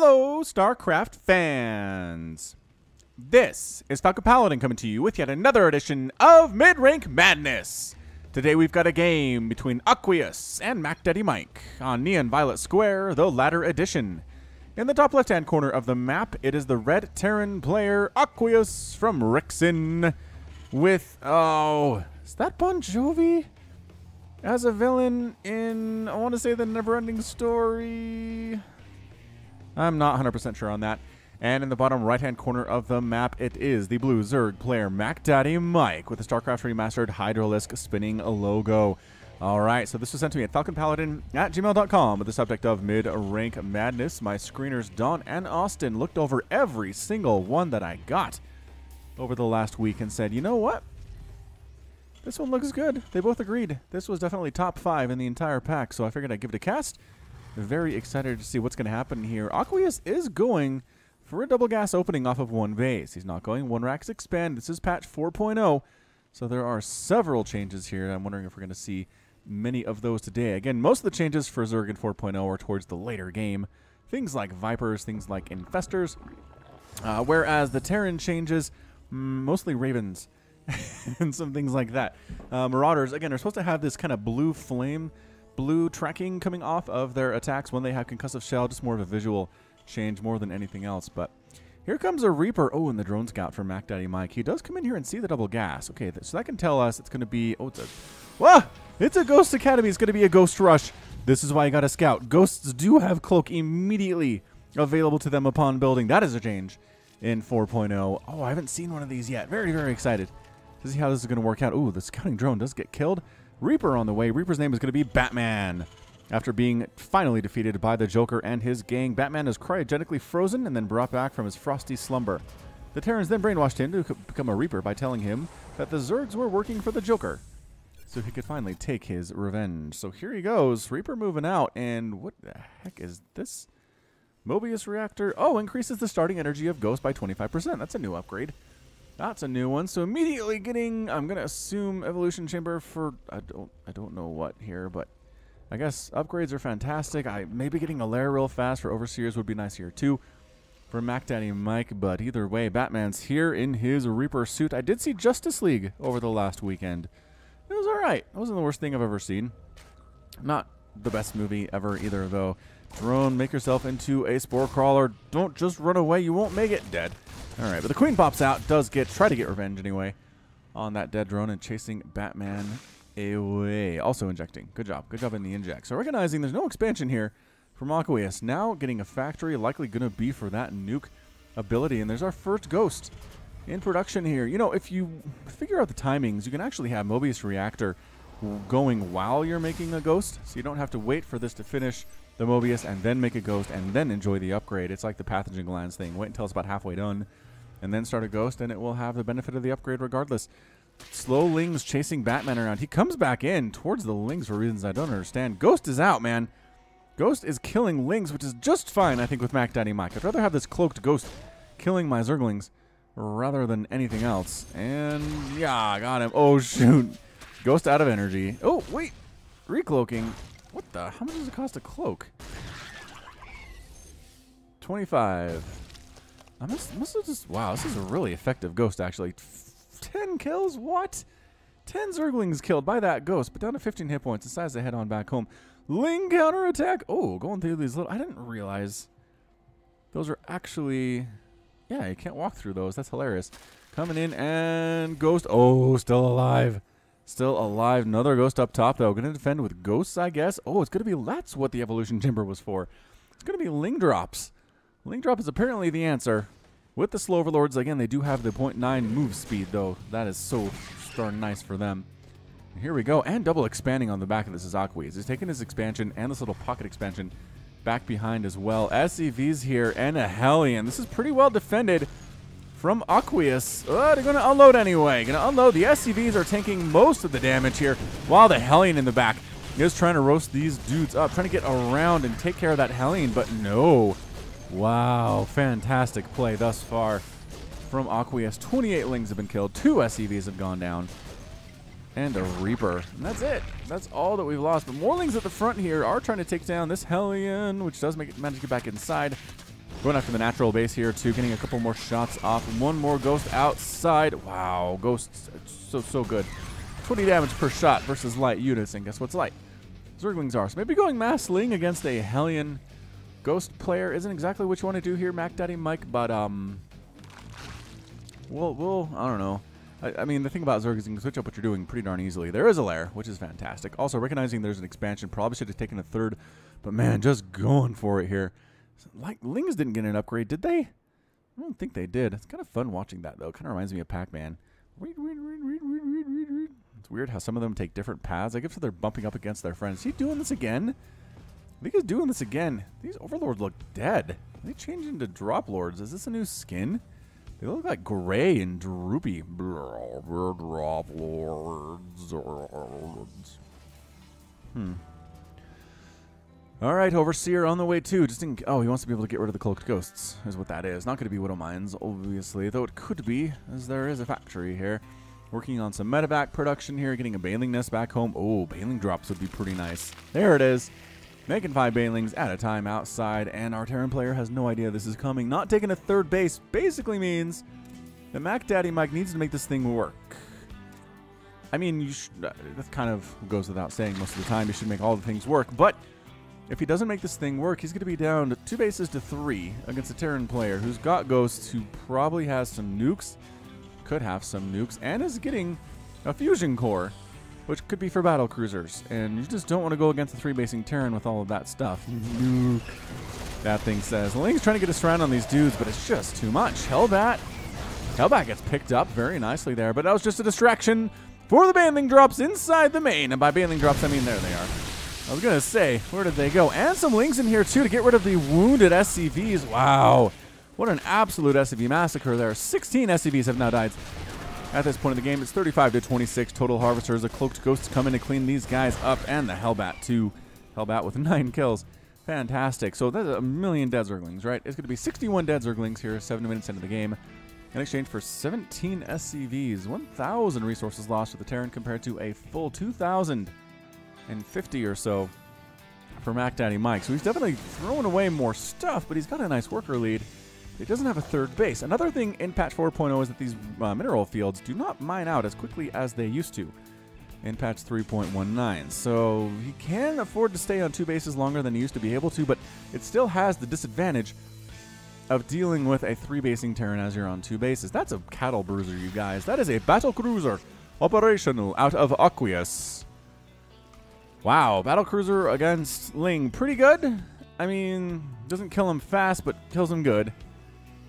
Hello, StarCraft fans! This is Falcon Paladin coming to you with yet another edition of MidRank Madness! Today we've got a game between Aqueous and MacDaddyMike on Neon Violet Square, the latter edition. In the top left-hand corner of the map, it is the red Terran player Aqueous from Rixen with, is that Bon Jovi? As a villain in, I want to say, the Neverending Story. I'm not 100% sure on that. And in the bottom right-hand corner of the map, it is the blue Zerg player MacDaddyMike with the StarCraft Remastered Hydralisk spinning logo. All right, so this was sent to me at falconpaladin@gmail.com with the subject of Mid-Rank Madness. My screeners, Don and Austin, looked over every single one that I got over the last week and said, you know what? This one looks good. They both agreed. This was definitely top 5 in the entire pack, so I figured I'd give it a cast. Very excited to see what's going to happen here. Aqueous is going for a double gas opening off of one base. He's not going one racks expand. This is patch 4.0, so there are several changes here. I'm wondering if we're going to see many of those today. Again, most of the changes for Zerg in 4.0 are towards the later game. Things like Vipers, things like Infestors, whereas the Terran changes, mostly Ravens. And some things like that. Marauders, again, are supposed to have this kind of blue flame, blue tracking coming off of their attacks when they have concussive shell, just more of a visual change more than anything else. But here comes a Reaper. Oh, and the drone scout for MacDaddyMike. He does come in here and see the double gas. Okay, so that can tell us it's going to be, it's a Ghost Academy. It's going to be a Ghost Rush. This is why you got to scout. Ghosts do have Cloak immediately available to them upon building. That is a change in 4.0. Oh, I haven't seen one of these yet. Very, very excited to see how this is going to work out. Ooh, the scouting drone does get killed. Reaper on the way. Reaper's name is going to be Batman. After being finally defeated by the Joker and his gang, Batman is cryogenically frozen and then brought back from his frosty slumber. The Terrans then brainwashed him to become a Reaper by telling him that the Zergs were working for the Joker, so he could finally take his revenge. So here he goes. Reaper moving out, and what the heck is this? Mobius reactor. Oh, increases the starting energy of Ghost by 25%. That's a new upgrade. That's a new one. So immediately getting, I'm gonna assume Evolution Chamber for I don't know what here, but I guess upgrades are fantastic. Maybe getting a lair real fast for Overseers would be nice here too for MacDaddyMike, but either way, Batman's here in his Reaper suit. I did see Justice League over the last weekend. It was alright. It wasn't the worst thing I've ever seen. Not the best movie ever either, though. Drone, make yourself into a spore crawler. Don't just run away. You won't make it. Dead. All right, but the Queen pops out. Does try to get revenge anyway on that dead drone and chasing Batman away. Also injecting. Good job. Good job in the inject. So recognizing there's no expansion here from Aqueous. Now getting a factory, likely going to be for that nuke ability. And there's our first Ghost in production here. You know, if you figure out the timings, you can actually have Mobius Reactor going while you're making a Ghost. So you don't have to wait for this to finish the Mobius and then make a Ghost and then enjoy the upgrade. It's like the pathogen glands thing. Wait until it's about halfway done and then start a Ghost, and it will have the benefit of the upgrade regardless. Slow Lings chasing Batman around. He comes back in towards the Lings for reasons I don't understand. Ghost is out, man. Ghost is killing Lings, which is just fine, I think, with MacDaddyMike. I'd rather have this cloaked Ghost killing my Zerglings rather than anything else. And, yeah, got him. Oh, shoot. Ghost out of energy. Oh, wait. Recloaking. What the? How much does it cost to cloak? 25. I must have just... Wow, this is a really effective Ghost, actually. 10 kills? What? 10 Zerglings killed by that Ghost, but down to 15 hit points. Decides to head on back home. Ling counterattack. Oh, going through these little... I didn't realize those are actually... Yeah, you can't walk through those. That's hilarious. Coming in and Ghost. Oh, still alive. Still alive. Another Ghost up top, though. Going to defend with Ghosts, I guess. Oh, it's going to be... That's what the Evolution Chamber was for. It's going to be Ling Drops. Ling Drop is apparently the answer. With the Slow Overlords, again, they do have the 0.9 move speed, though. That is so darn nice for them. Here we go. And double expanding on the back of this is Aqueous. He's taking his expansion and this little pocket expansion back behind as well. SCV's here and a Hellion. This is pretty well defended from Aqueous. They're going to unload anyway. Going to unload. The SCVs are taking most of the damage here, while the Hellion in the back is trying to roast these dudes up, trying to get around and take care of that Hellion, but no. Wow, fantastic play thus far from Aqueous. 28 Lings have been killed. 2 SCVs have gone down. And a Reaper. And that's it. That's all that we've lost. But more Lings at the front here are trying to take down this Hellion, which does manage to get back inside. Going after the natural base here, too. Getting a couple more shots off. One more Ghost outside. Wow, Ghosts so good. 20 damage per shot versus light units. And guess what's light? Zerglings are. So maybe going Mass Ling against a Hellion Ghost player isn't exactly what you want to do here, MacDaddyMike. But, we'll I don't know. I mean, the thing about Zerg is you can switch up what you're doing pretty darn easily. There is a lair, which is fantastic. Also, recognizing there's an expansion. Probably should have taken a third. But, man, just going for it here. Like, Lings didn't get an upgrade, did they? I don't think they did. It's kind of fun watching that, though. It kind of reminds me of Pac-Man. It's weird how some of them take different paths. I guess they're bumping up against their friends. Is he doing this again? I think he's doing this again. These Overlords look dead. Are they changed into Drop Lords? Is this a new skin? They look like gray and droopy. Drop Lords. All right, Overseer on the way too. Oh, he wants to be able to get rid of the cloaked ghosts, is what that is. Not going to be Widow Mines, obviously, though it could be, as there is a factory here. Working on some medevac production here, getting a Baneling nest back home. Oh, Baneling drops would be pretty nice. There it is. Making 5 Banelings at a time outside, and our Terran player has no idea this is coming. Not taking a third base basically means that MacDaddyMike needs to make this thing work. I mean, that kind of goes without saying most of the time. You should make all the things work, but if he doesn't make this thing work, he's going to be down to 2 bases to 3 against a Terran player who's got ghosts, who probably has some nukes, could have some nukes, and is getting a fusion core, which could be for Battlecruisers. And you just don't want to go against a 3-basing Terran with all of that stuff. That thing says. Ling's trying to get a surround on these dudes, but it's just too much. Hellbat gets picked up very nicely there, but that was just a distraction for the Baneling drops inside the main. And by Baneling drops, I mean there they are. I was going to say, where did they go? And some Lings in here, too, to get rid of the wounded SCVs. Wow. What an absolute SCV massacre there. 16 SCVs have now died. At this point in the game, it's 35 to 26. Total Harvesters. The Cloaked Ghosts come in to clean these guys up. And the Hellbat, too. Hellbat with 9 kills. Fantastic. So that's a million dead Zerglings, right? It's going to be 61 dead Zerglings here, 7 minutes into the game. In exchange for 17 SCVs. 1,000 resources lost to the Terran compared to a full 2,000. And 50 or so for MacDaddyMike. So he's definitely throwing away more stuff, but he's got a nice worker lead. He doesn't have a third base. Another thing in patch 4.0 is that these mineral fields do not mine out as quickly as they used to in patch 3.19. So he can afford to stay on 2 bases longer than he used to be able to, but it still has the disadvantage of dealing with a 3-basing Terran as you're on 2 bases. That's a cattle bruiser, you guys. That is a Battlecruiser operational out of Aqueous. Wow, Battlecruiser against Ling. Pretty good. I mean, doesn't kill him fast, but kills him good.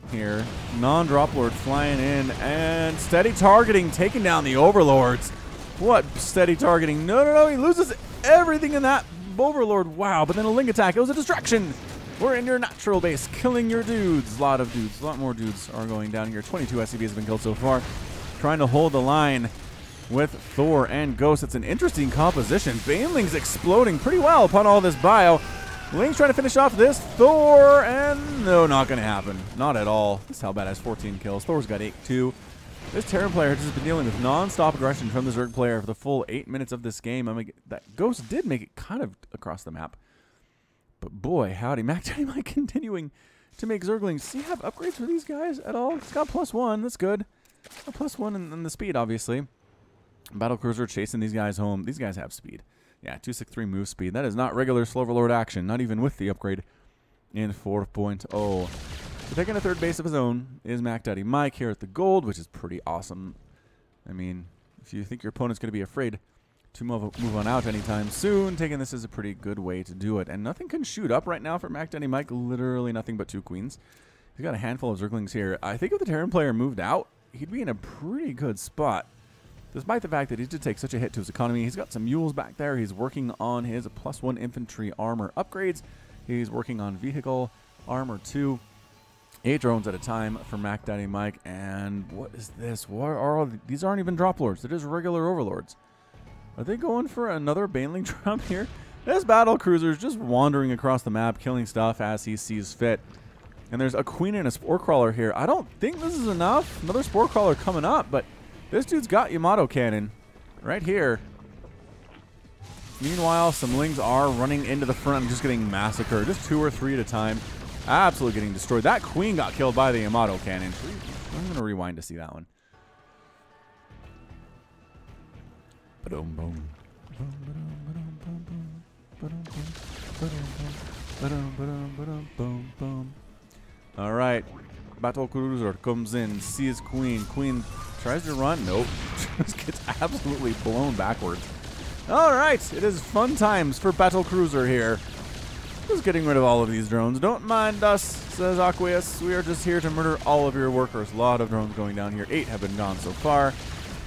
Here, non-drop lord flying in, and steady targeting, taking down the Overlords. What steady targeting? No, he loses everything in that Overlord. Wow, but then a Ling attack. It was a distraction. We're in your natural base, killing your dudes. A lot of dudes. A lot more dudes are going down here. 22 SCVs have been killed so far. Trying to hold the line with Thor and Ghost. It's an interesting composition. Baneling's exploding pretty well upon all this bio. Ling's trying to finish off this Thor, and no, not going to happen. Not at all. This Hellbat has 14 kills. Thor's got 8 too. This Terran player has just been dealing with non-stop aggression from the Zerg player for the full 8 minutes of this game. I mean, that Ghost did make it kind of across the map. But boy, howdy. MacDaddyMike continuing to make Zerglings. Does he have upgrades for these guys at all? It's got +1. That's good. A +1 in the speed, obviously. Battlecruiser chasing these guys home. These guys have speed. Yeah, 263 move speed. That is not regular Sloverlord action, not even with the upgrade in 4.0. So taking a third base of his own is MacDaddyMike here at the gold, which is pretty awesome. I mean, if you think your opponent's going to be afraid to move on out anytime soon, taking this is a pretty good way to do it. And nothing can shoot up right now for MacDaddyMike. Literally nothing but 2 queens. He's got a handful of Zerglings here. I think if the Terran player moved out, he'd be in a pretty good spot. Despite the fact that he did take such a hit to his economy, he's got some mules back there. He's working on his +1 infantry armor upgrades. He's working on vehicle armor too. 8 drones at a time for MacDaddyMike. And what is this? What are all these? Aren't even drop lords. They're just regular overlords. Are they going for another Baneling drop here? This Battlecruiser is just wandering across the map, killing stuff as he sees fit. And there's a queen and a spore crawler here. I don't think this is enough. Another spore crawler coming up, but this dude's got Yamato cannon right here. Meanwhile, some Lings are running into the front and just getting massacred. Just 2 or 3 at a time. Absolutely getting destroyed. That queen got killed by the Yamato cannon. I'm going to rewind to see that one. All right. Battlecruiser comes in, sees queen. Queen tries to run. Nope. Just gets absolutely blown backwards. All right. It is fun times for Battlecruiser here. Just getting rid of all of these drones. Don't mind us, says Aqueous. We are just here to murder all of your workers. A lot of drones going down here. 8 have been gone so far.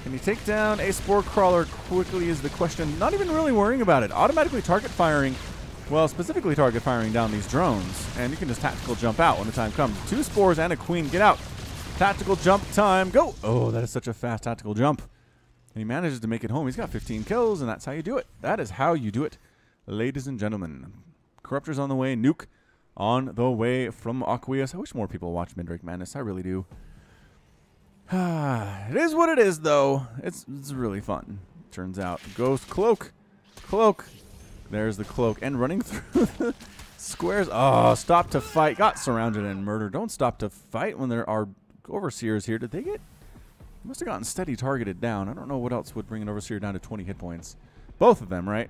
Can you take down a spore crawler quickly is the question. Not even really worrying about it. Automatically target firing. Well, specifically target firing down these drones. And you can just tactical jump out when the time comes. 2 spores and a queen. Get out. Tactical jump time. Go. Oh, that is such a fast tactical jump. And he manages to make it home. He's got 15 kills, and that's how you do it. That is how you do it, ladies and gentlemen. Corruptor's on the way. Nuke on the way from Aqueous. I wish more people watch MidRank Madness. I really do. It is what it is, though. It's really fun, turns out. Ghost cloak. Cloak. There's the cloak. And running through the squares. Oh, stop to fight. Got surrounded and murdered. Don't stop to fight when there are overseers here. Did they get... Must have gotten steady targeted down. I don't know what else would bring an overseer down to 20 hit points. Both of them, right?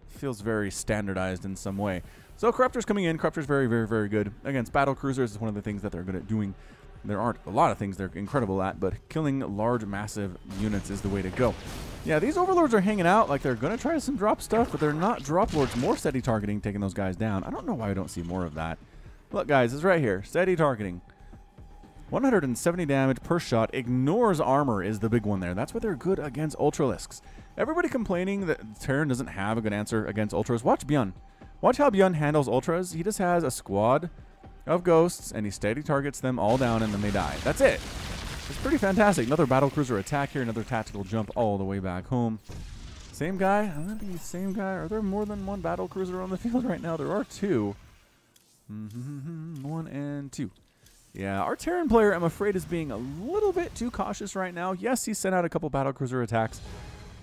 Feels very standardized in some way. So Corruptor's coming in. Corruptor's very, very, very good against Battlecruisers. Is one of the things that they're good at doing. There aren't a lot of things they're incredible at, but killing large, massive units is the way to go. Yeah, these Overlords are hanging out like they're going to try some drop stuff, but they're not drop lords. More steady targeting, taking those guys down. I don't know why I don't see more of that. Look, guys, it's right here. Steady targeting. 170 damage per shot. Ignores armor is the big one there. That's why they're good against Ultralisks. Everybody complaining that Terran doesn't have a good answer against Ultras. Watch Byun. Watch how Byun handles Ultras. He just has a squad of ghosts, and he steady targets them all down, and then they die. That's it. It's pretty fantastic. Another Battlecruiser attack here. Another tactical jump all the way back home. Same guy. I'm going to be same guy. Are there more than one Battlecruiser on the field right now? There are 2. 1 and 2. Yeah, our Terran player, I'm afraid, is being a little bit too cautious right now. Yes, he sent out a couple Battlecruiser attacks,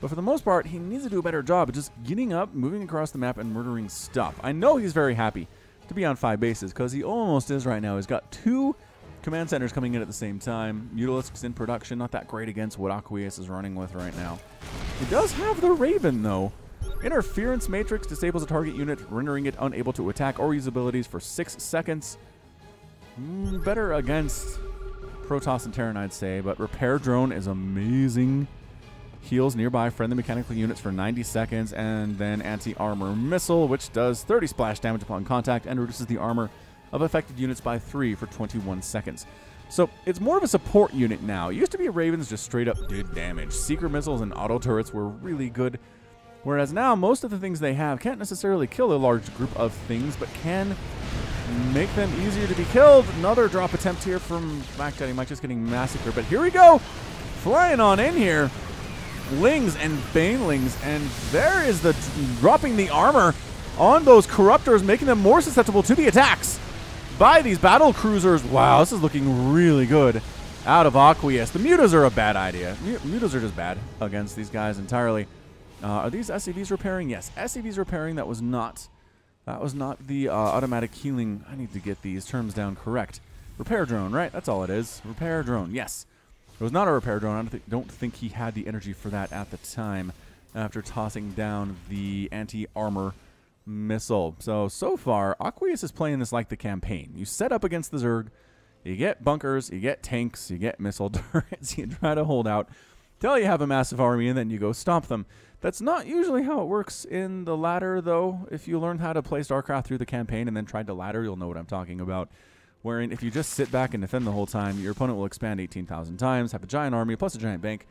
but for the most part, he needs to do a better job of just getting up, moving across the map, and murdering stuff. I know he's very happy to be on 5 bases, because he almost is right now. He's got 2 command centers coming in at the same time. Mutalisks in production, not that great against what Aqueous is running with right now. He does have the Raven, though. Interference Matrix disables a target unit, rendering it unable to attack or use abilities for 6 seconds. Better against Protoss and Terran, I'd say, but Repair Drone is amazing. Heals nearby friendly mechanical units for 90 seconds, and then Anti-Armor Missile, which does 30 splash damage upon contact and reduces the armor of affected units by 3 for 21 seconds. So it's more of a support unit now. It used to be Ravens just straight up did damage. Seeker Missiles and Auto Turrets were really good, whereas now most of the things they have can't necessarily kill a large group of things, but can make them easier to be killed. Another drop attempt here from MacDaddyMike, just getting massacred. But here we go. Flying on in here. Lings and Banelings. And there is the dropping the armor on those Corruptors, making them more susceptible to the attacks by these Battlecruisers. Wow, this is looking really good out of Aqueous. The Mutas are a bad idea. Mutas are just bad against these guys entirely. Are these SCVs repairing? Yes, SCVs repairing. That was not the automatic healing. I need to get these terms down correct. Repair drone, right? That's all it is. Repair drone, yes. It was not a repair drone. I don't think he had the energy for that at the time after tossing down the anti-armor missile. So far, Aqueous is playing this like the campaign. You set up against the Zerg, you get bunkers, you get tanks, you get missile turrets, you try to hold out till you have a massive army, and then you go stomp them. That's not usually how it works in the ladder, though. If you learn how to play StarCraft through the campaign and then tried to ladder, you'll know what I'm talking about. Wherein if you just sit back and defend the whole time, your opponent will expand 18,000 times, have a giant army plus a giant bank,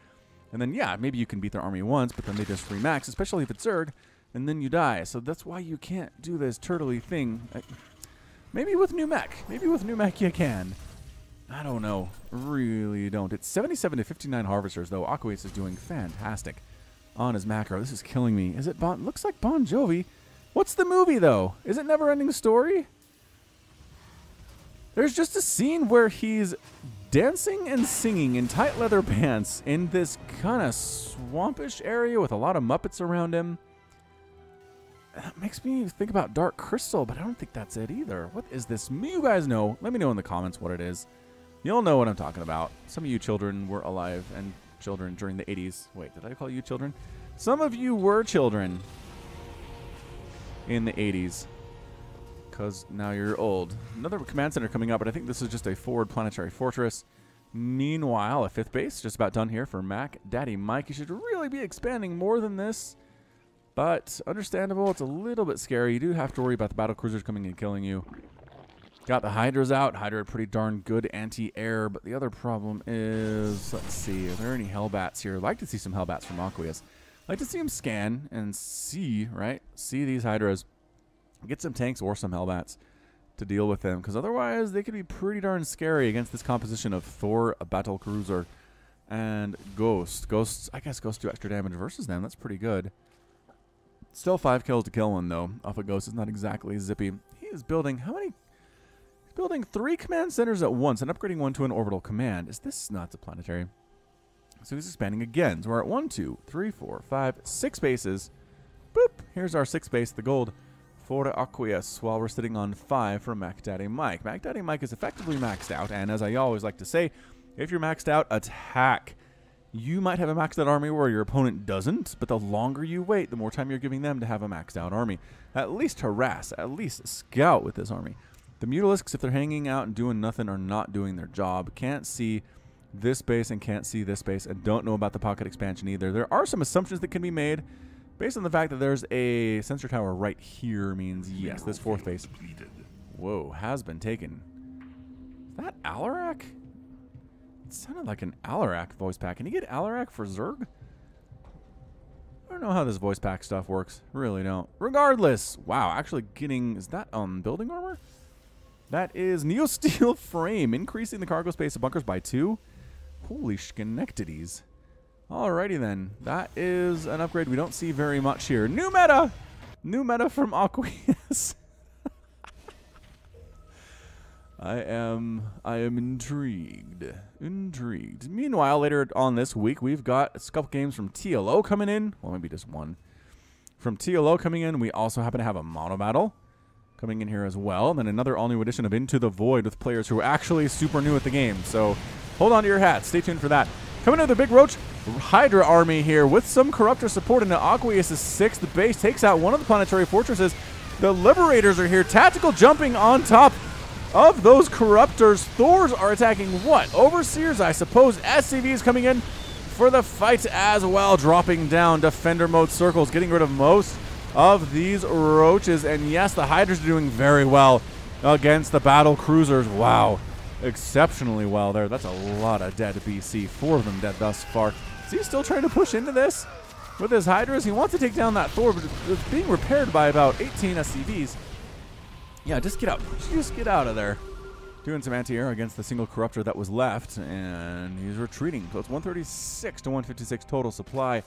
and then, yeah, maybe you can beat their army once, but then they just remax, especially if it's Zerg, and then you die. So that's why you can't do this turtley thing. Maybe with new mech. Maybe with new mech you can. I don't know. Really don't. It's 77 to 59 harvesters, though. Aqueous is doing fantastic on his macro. This is killing me. Is it looks like Bon Jovi. What's the movie, though? Is it Never-Ending Story? There's just a scene where he's dancing and singing in tight leather pants in this kind of swampish area with a lot of Muppets around him. That makes me think about Dark Crystal, but I don't think that's it either. What is this? You guys know. Let me know in the comments what it is. You'll know what I'm talking about. Some of you children were alive and children during the 80s. Wait, did I call you children? Some of you were children in the 80s. Because now you're old. Another command center coming up, but I think this is just a forward planetary fortress. Meanwhile, a 5th base just about done here for MacDaddyMike. You should really be expanding more than this. But understandable, it's a little bit scary. You do have to worry about the battlecruisers coming and killing you. Got the Hydras out. Hydra are pretty darn good anti-air, but the other problem is, let's see, are there any Hellbats here? I'd like to see some Hellbats from Aqueous. I'd like to see them scan and see, right? See these Hydras. Get some tanks or some Hellbats to deal with them, because otherwise they could be pretty darn scary against this composition of Thor, a Battlecruiser, and Ghost. Ghosts, I guess Ghosts do extra damage versus them. That's pretty good. Still 5 kills to kill one, though. Off a Ghost is not exactly zippy. He is building, how many? He's building 3 command centers at once and upgrading one to an orbital command. Is this not a planetary? So he's expanding again. So we're at 1, 2, 3, 4, 5, 6 bases. Boop. Here's our 6th base, the gold, for Aqueous, while we're sitting on 5 for MacDaddyMike. MacDaddyMike is effectively maxed out, and as I always like to say, if you're maxed out, attack. You might have a maxed out army where your opponent doesn't, but the longer you wait, the more time you're giving them to have a maxed out army. At least harass, at least scout with this army. The Mutalisks, if they're hanging out and doing nothing, are not doing their job. Can't see this base and can't see this base, and don't know about the pocket expansion either. There are some assumptions that can be made based on the fact that there's a sensor tower right here means, yes, this 4th base, whoa, has been taken. Is that Alarak? It sounded like an Alarak voice pack. Can you get Alarak for Zerg? I don't know how this voice pack stuff works. Really don't. Regardless, wow, actually getting, is that building armor? That is Neosteel frame, increasing the cargo space of bunkers by 2. Holy Schenectadies. Alrighty then, that is an upgrade we don't see very much here. New meta! New meta from Aqueous. I am intrigued. Meanwhile, later on this week, we've got a couple games from TLO coming in. Well, maybe just one. From TLO coming in, we also happen to have a mono battle coming in here as well. And then another all-new edition of Into the Void with players who are actually super new at the game. So hold on to your hats. Stay tuned for that. Coming to the Big Roach Hydra army here with some Corruptor support into Aqueous' 6th base. Takes out one of the planetary fortresses. The Liberators are here. Tactical jumping on top of those Corruptors. Thors are attacking what? Overseers, I suppose. SCVs coming in for the fight as well. Dropping down Defender mode circles. Getting rid of most of these Roaches. And yes, the Hydras are doing very well against the Battle Cruisers. Wow. Exceptionally well there. That's a lot of dead BC. 4 of them dead thus far. Is he still trying to push into this with his Hydras? He wants to take down that Thor, but it's being repaired by about 18 SCVs. Yeah, just get out. Just get out of there. Doing some anti-air against the single Corruptor that was left, and he's retreating. So it's 136 to 156 total supply.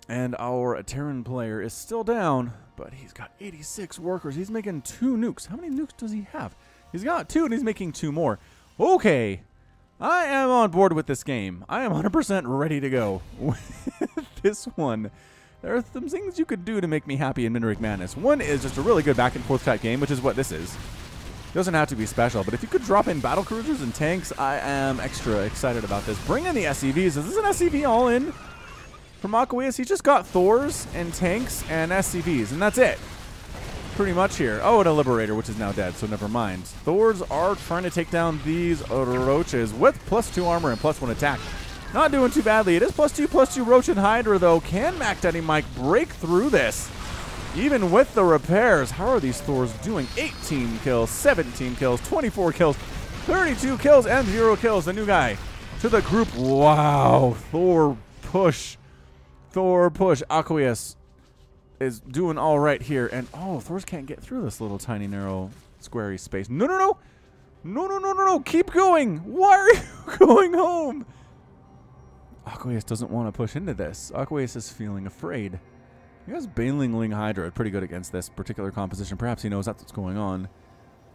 And our Terran player is still down, but he's got 86 workers. He's making 2 nukes. How many nukes does he have? He's got 2, and he's making 2 more. Okay. I am on board with this game. I am 100% ready to go with this one. There are some things you could do to make me happy in MidRank Madness. One is just a really good back-and-forth type game, which is what this is. It doesn't have to be special, but if you could drop in battlecruisers and tanks, I am extra excited about this. Bring in the SCVs. Is this an SCV all-in from Aqueous? He's just got Thors and tanks and SCVs, and that's it. Pretty much here. Oh, and a Liberator, which is now dead, so never mind. Thors are trying to take down these Roaches with +2 armor and +1 attack. Not doing too badly. It is +2/+2 Roach and Hydra, though. Can MacDaddyMike break through this? Even with the repairs, how are these Thors doing? 18 kills, 17 kills, 24 kills, 32 kills, and 0 kills. The new guy to the group. Wow. Thor push. Thor push. Aqueous is doing all right here. And, oh, Thors can't get through this little tiny, narrow, squarey space. No, no, no. No, no, no, no, no. Keep going. Why are you going home? Aqueous doesn't want to push into this. Aqueous is feeling afraid. He has Banelingling Hydra pretty good against this particular composition. Perhaps he knows that's what's going on.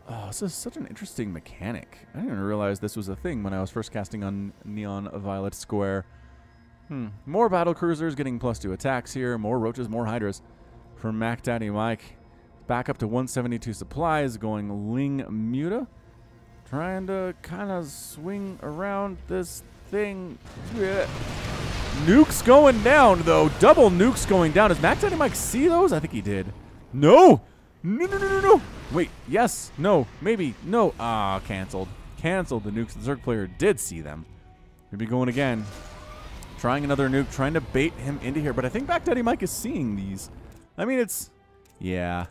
Oh, this is such an interesting mechanic. I didn't even realize this was a thing when I was first casting on Neon Violet Square. More Battlecruisers getting +2 attacks here. More Roaches, more Hydras from MacDaddyMike. Back up to 172 supplies, going Ling Muta. Trying to kind of swing around this thing. Yeah. Nukes going down, though. Double nukes going down. Does MacDaddyMike see those? I think he did. No! No. Wait, yes, no, maybe, no. Ah, canceled. Canceled the nukes. The Zerg player did see them. Maybe going again. Trying another nuke, trying to bait him into here. But I think MacDaddyMike is seeing these. I mean, it's... Yeah.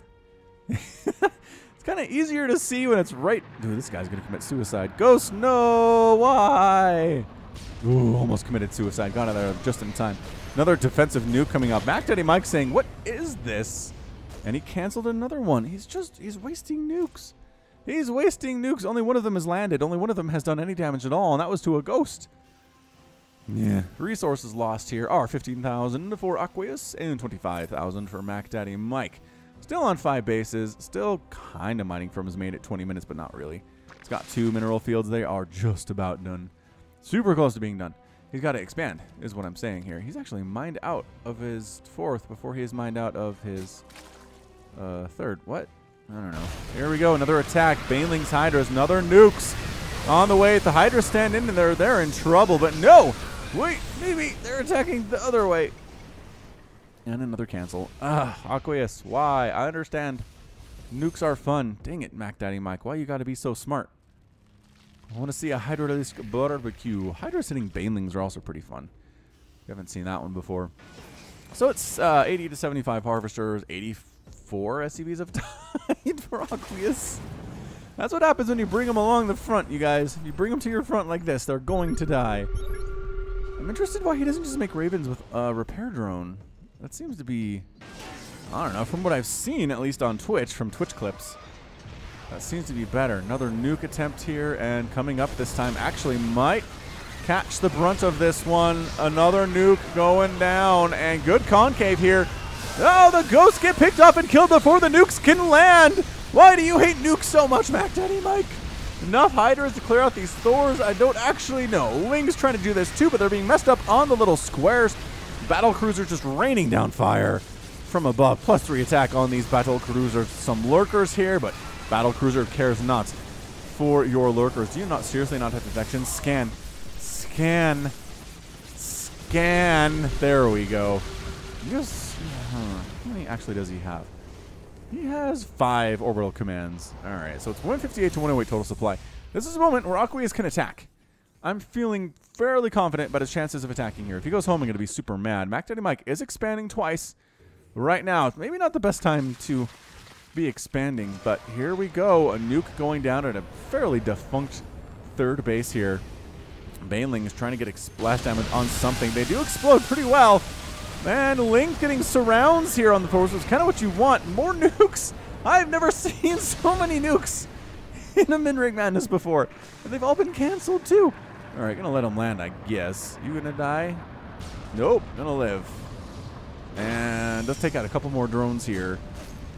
It's kind of easier to see when it's right... Dude, this guy's going to commit suicide. Ghost, no! Why? Ooh, almost committed suicide. Got out of there just in time. Another defensive nuke coming up. MacDaddyMike saying, what is this? And he canceled another one. He's wasting nukes. He's wasting nukes. Only one of them has landed. Only one of them has done any damage at all, and that was to a ghost. Yeah. Resources lost here are 15,000 for Aqueous and 25,000 for MacDaddyMike. Still on 5 bases. Still kind of mining from his main at 20 minutes, but not really. He's got 2 mineral fields. They are just about done. Super close to being done. He's got to expand, is what I'm saying here. He's actually mined out of his 4th before he is mined out of his 3rd. What? I don't know. Here we go. Another attack. Baneling's Hydras. Another nukes on the way. If the Hydras stand in there, they're in trouble. But no! Wait, maybe they're attacking the other way. And another cancel. Aqueous. Why? I understand. Nukes are fun. Dang it, MacDaddyMike. Why you gotta be so smart? I want to see a Hydra barbecue. Hydras hitting Banelings are also pretty fun. We haven't seen that one before. So it's 80 to 75 Harvesters, 84 SCVs have died for Aqueous. That's what happens when you bring them along the front, you guys. If you bring them to your front like this, they're going to die. I'm interested why he doesn't just make Ravens with a repair drone. That seems to be, I don't know, from what I've seen, at least on Twitch, from Twitch clips. That seems to be better. Another nuke attempt here, and coming up this time actually might catch the brunt of this one. Another nuke going down, and good concave here. Oh, the ghosts get picked off and killed before the nukes can land. Why do you hate nukes so much, MacDaddyMike? Enough Hydras to clear out these Thors? I don't actually know. Ling's trying to do this too, but they're being messed up on the little squares. Battlecruiser just raining down fire from above. +3 attack on these Battlecruisers. Some lurkers here, but Battlecruiser cares not for your lurkers. Do you not seriously not have detection? Scan. Scan. Scan. There we go. Just, how many actually does he have? He has 5 orbital commands. Alright, so it's 158 to 108 total supply. This is a moment where Aqueous can attack. I'm feeling fairly confident about his chances of attacking here. If he goes home, I'm going to be super mad. MacDaddyMike is expanding twice. Right now, maybe not the best time to be expanding, but here we go. A nuke going down at a fairly defunct 3rd base here. Baneling is trying to get splash damage on something. They do explode pretty well. And Link getting surrounds here on the force is kind of what you want. More nukes. I've never seen so many nukes in a MidRank Madness before. And they've all been canceled too. All right, gonna let them land, I guess. You gonna die? Nope, gonna live. And let's take out a couple more drones here.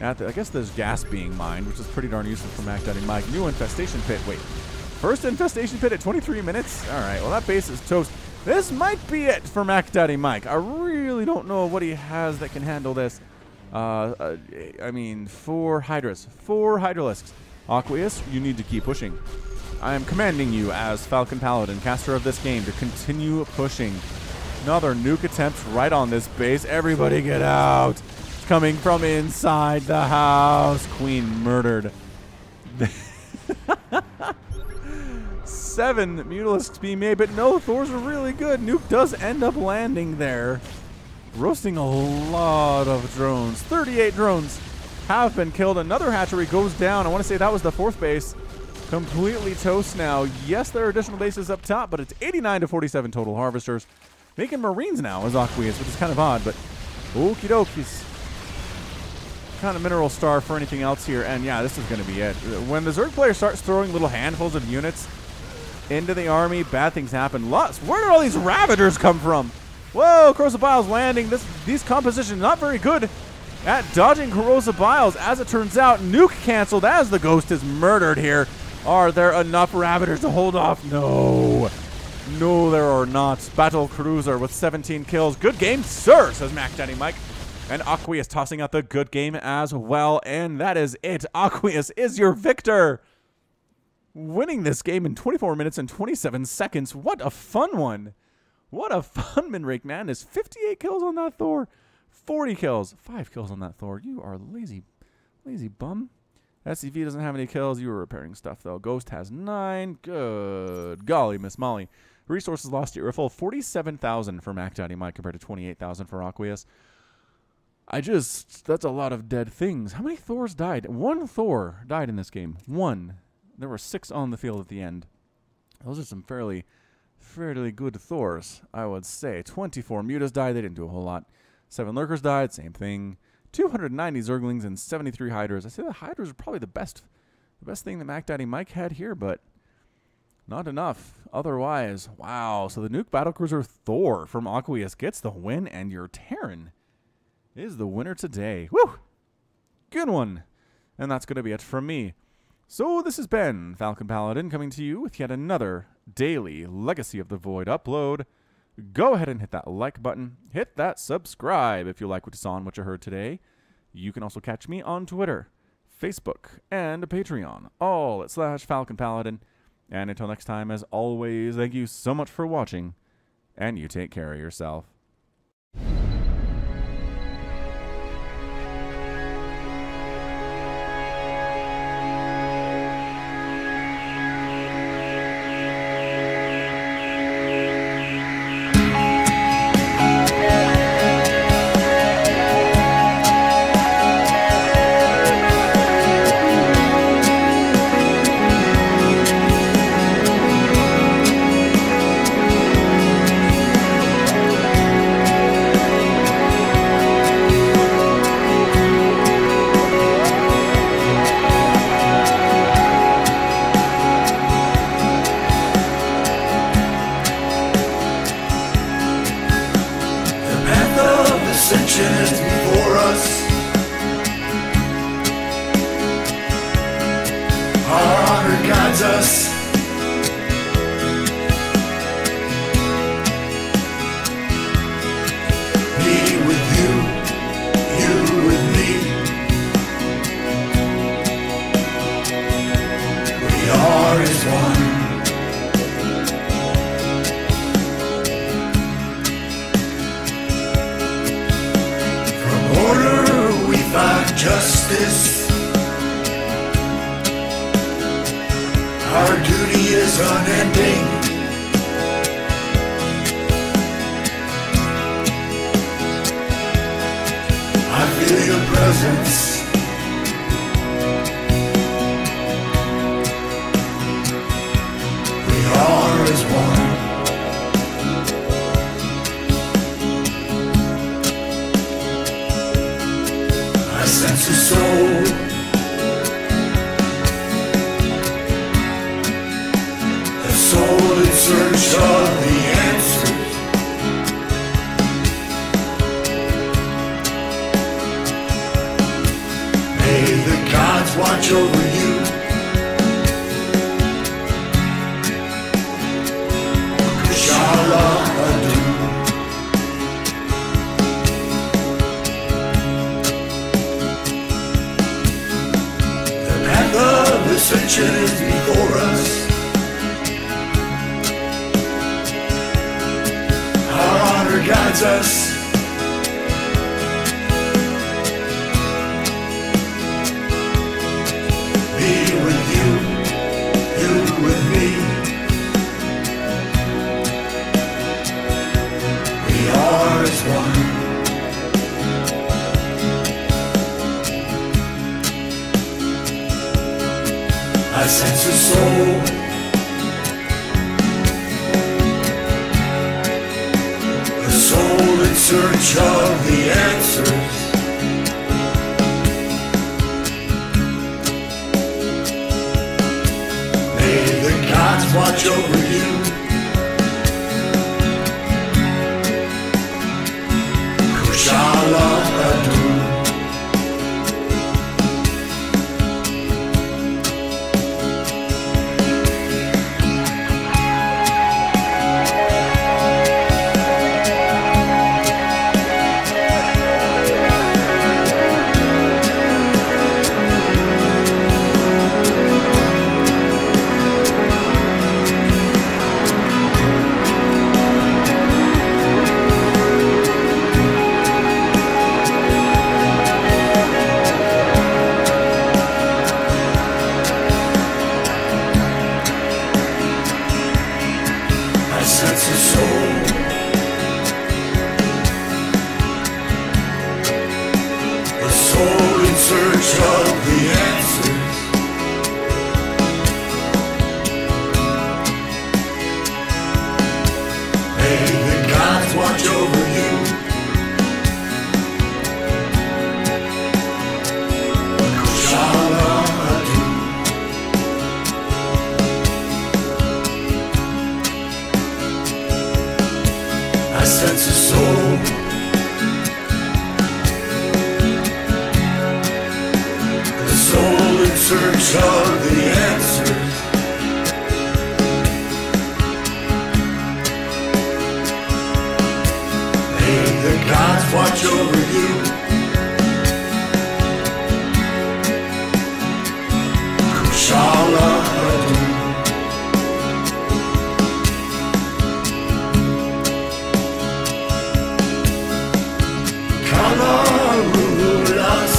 I guess there's gas being mined, which is pretty darn useful for MacDaddyMike. New infestation pit. Wait, first infestation pit at 23 minutes? All right, well, that base is toast. This might be it for MacDaddyMike. I really don't know what he has that can handle this. I mean, 4 Hydras. 4 Hydralisks. Aqueous, you need to keep pushing. I am commanding you as Falcon Paladin, caster of this game, to continue pushing. Another nuke attempt right on this base. Everybody get out. It's coming from inside the house. Queen murdered. 7 Mutalisks being made, but no, Thors are really good. Nuke does end up landing there. Roasting a lot of drones. 38 drones have been killed. Another hatchery goes down. I want to say that was the 4th base. Completely toast now. Yes, there are additional bases up top, but it's 89 to 47 total Harvesters. Making Marines now as Aqueous, which is kind of odd, but okie dokies. Kind of mineral star for anything else here, and yeah, this is going to be it. When the Zerg player starts throwing little handfuls of units into the army, bad things happen. Lots. Where did all these Ravagers come from? Whoa, Corrosive Biles landing. These compositions not very good at dodging Corrosive Biles. As it turns out, nuke canceled as the ghost is murdered here. Are there enough Ravagers to hold off? No. No, there are not. Battlecruiser with 17 kills. Good game, sir, says MacDaddyMike. And Aqueous tossing out the good game as well. And that is it. Aqueous is your victor. Winning this game in 24 minutes and 27 seconds. What a fun one. What a fun MidRank madness. 58 kills on that Thor. 40 kills. 5 kills on that Thor. You are lazy bum. SCV doesn't have any kills. You were repairing stuff, though. Ghost has 9. Good golly, Miss Molly. Resources lost to full 47,000 for MacDaddyMike compared to 28,000 for Aqueous. That's a lot of dead things. How many Thors died? 1 Thor died in this game. 1. There were 6 on the field at the end. Those are some fairly good Thors, I would say. 24 Mutas died. They didn't do a whole lot. 7 Lurkers died. Same thing. 290 Zerglings and 73 Hydras. I say the Hydras are probably the best thing that MacDaddyMike had here, but not enough otherwise. Wow. So the Nuke Battlecruiser Thor from Aqueous gets the win, and your Terran is the winner today. Woo! Good one. And that's going to be it from me. So this has been Falcon Paladin coming to you with yet another daily Legacy of the Void upload. Go ahead and hit that like button. Hit that subscribe if you like what you saw and what you heard today. You can also catch me on Twitter, Facebook, and Patreon, all at /Falcon Paladin. And until next time, as always, thank you so much for watching, and you take care of yourself. Before us, our honor guides us. Me with you, you with me. We are as one. Justice, our duty is unending. I feel your presence. We are as one. Sense of soul, a soul in search of the answers. May the gods watch over you. Kushala Adu. Ascension is before us. Our honor guides us. Me with you, you with me. We are as one. I sense a soul, a soul in search of the answers. May the gods watch over you. Kushala Adu. search of the answers. May the gods watch over you. Kushala Adu. Kalarulas.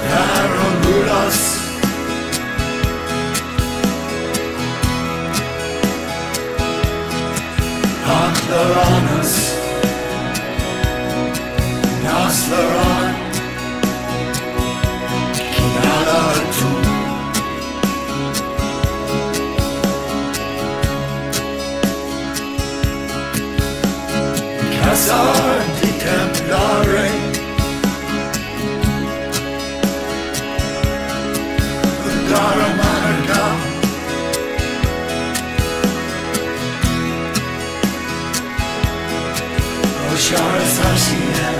Kararulas. Aklaranus. Naslaran. Kinalatu. Casar di Templare. Daramanaka. Oshara Sashi.